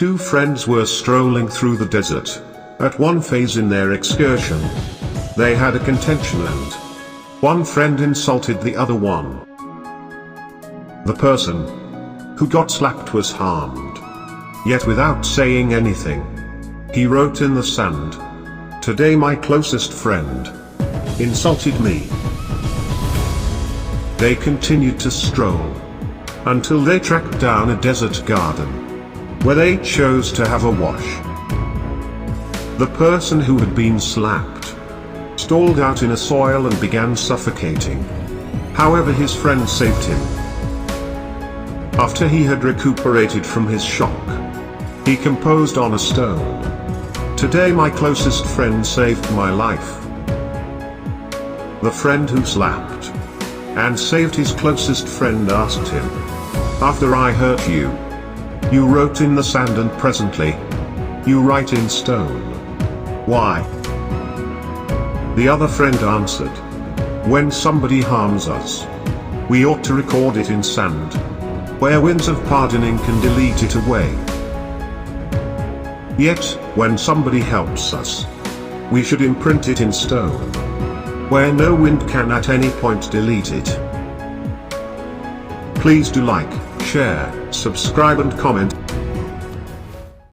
Two friends were strolling through the desert. At one phase in their excursion, they had a contention and one friend insulted the other one. The person who got slapped was harmed. Yet without saying anything, he wrote in the sand, "Today my closest friend insulted me." They continued to stroll until they tracked down a desert garden, where they chose to have a wash. The person who had been slapped stalled out in a soil and began suffocating. However, his friend saved him. After he had recuperated from his shock, he composed on a stone, "Today my closest friend saved my life." The friend who slapped and saved his closest friend asked him, "After I hurt you, you wrote in the sand and presently, you write in stone. Why?" The other friend answered, "When somebody harms us, we ought to record it in sand, where winds of pardoning can delete it away. Yet, when somebody helps us, we should imprint it in stone, where no wind can at any point delete it." Please do like, share, subscribe and comment.